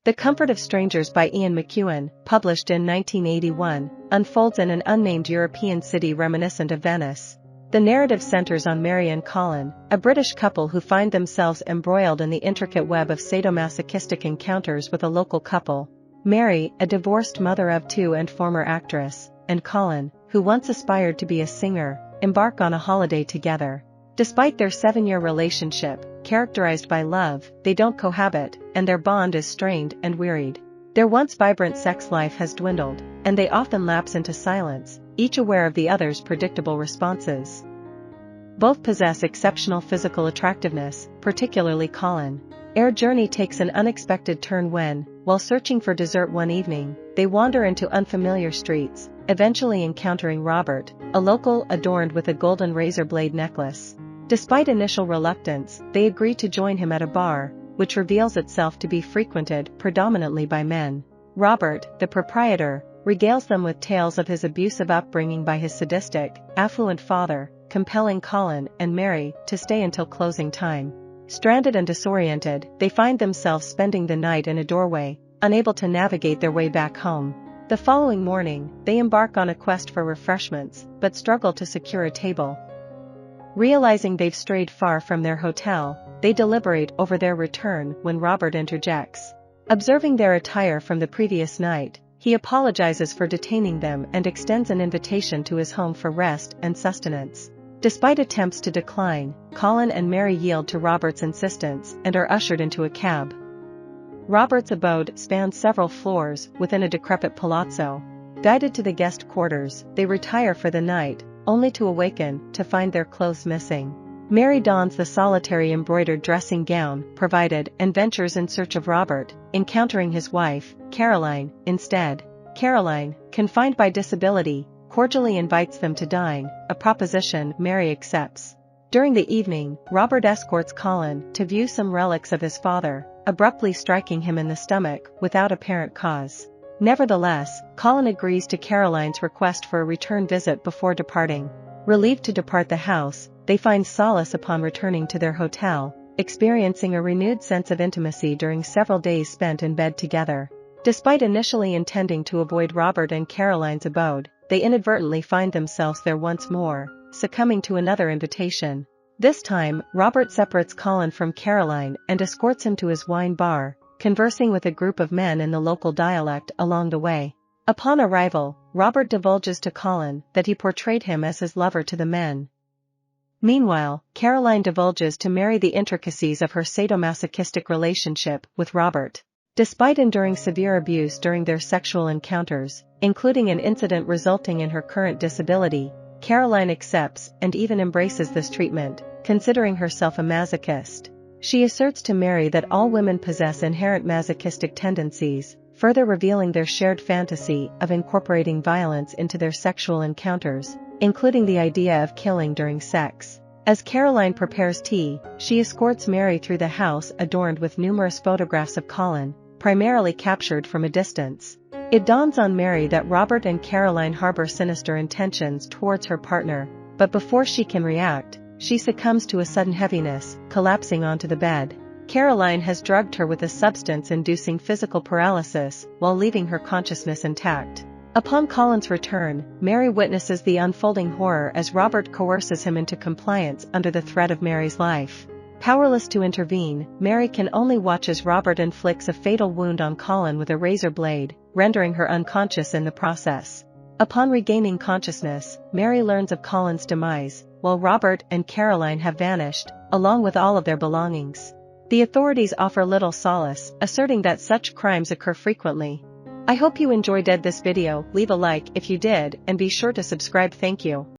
The Comfort of Strangers by Ian McEwan, published in 1981, unfolds in an unnamed European city reminiscent of Venice. The narrative centers on Mary and Colin, a British couple who find themselves embroiled in the intricate web of sadomasochistic encounters with a local couple. Mary, a divorced mother of two and former actress, and Colin, who once aspired to be a singer, embark on a holiday together. Despite their 7-year relationship, characterized by love, they don't cohabit, and their bond is strained and wearied. Their once vibrant sex life has dwindled, and they often lapse into silence, each aware of the other's predictable responses. Both possess exceptional physical attractiveness, particularly Colin. Their journey takes an unexpected turn when, while searching for dessert one evening, they wander into unfamiliar streets, eventually encountering Robert, a local adorned with a golden razor blade necklace. Despite initial reluctance, they agree to join him at a bar, which reveals itself to be frequented predominantly by men. Robert, the proprietor, regales them with tales of his abusive upbringing by his sadistic, affluent father, compelling Colin and Mary to stay until closing time. Stranded and disoriented, they find themselves spending the night in a doorway, unable to navigate their way back home. The following morning, they embark on a quest for refreshments, but struggle to secure a table. Realizing they've strayed far from their hotel, they deliberate over their return when Robert interjects. Observing their attire from the previous night, he apologizes for detaining them and extends an invitation to his home for rest and sustenance. Despite attempts to decline, Colin and Mary yield to Robert's insistence and are ushered into a cab. Robert's abode spans several floors within a decrepit palazzo. Guided to the guest quarters, they retire for the night, only to awaken to find their clothes missing. Mary dons the solitary embroidered dressing gown provided and ventures in search of Robert, encountering his wife, Caroline, instead. Caroline, confined by disability, cordially invites them to dine, a proposition Mary accepts. During the evening, Robert escorts Colin to view some relics of his father, abruptly striking him in the stomach without apparent cause. Nevertheless, Colin agrees to Caroline's request for a return visit before departing. Relieved to depart the house, they find solace upon returning to their hotel, experiencing a renewed sense of intimacy during several days spent in bed together. Despite initially intending to avoid Robert and Caroline's abode, they inadvertently find themselves there once more, succumbing to another invitation. This time, Robert separates Colin from Caroline and escorts him to his wine bar, conversing with a group of men in the local dialect along the way. Upon arrival, Robert divulges to Colin that he portrayed him as his lover to the men. Meanwhile, Caroline divulges to Mary the intricacies of her sadomasochistic relationship with Robert. Despite enduring severe abuse during their sexual encounters, including an incident resulting in her current disability, Caroline accepts and even embraces this treatment, considering herself a masochist. She asserts to Mary that all women possess inherent masochistic tendencies, further revealing their shared fantasy of incorporating violence into their sexual encounters, including the idea of killing during sex. As Caroline prepares tea, she escorts Mary through the house adorned with numerous photographs of Colin, primarily captured from a distance. It dawns on Mary that Robert and Caroline harbor sinister intentions towards her partner, but before she can react, she succumbs to a sudden heaviness, collapsing onto the bed. Caroline has drugged her with a substance-inducing physical paralysis while leaving her consciousness intact. Upon Colin's return, Mary witnesses the unfolding horror as Robert coerces him into compliance under the threat of Mary's life. Powerless to intervene, Mary can only watch as Robert inflicts a fatal wound on Colin with a razor blade, rendering her unconscious in the process. Upon regaining consciousness, Mary learns of Colin's demise, while Robert and Caroline have vanished, along with all of their belongings. The authorities offer little solace, asserting that such crimes occur frequently. I hope you enjoyed this video. Leave a like if you did, and be sure to subscribe. Thank you.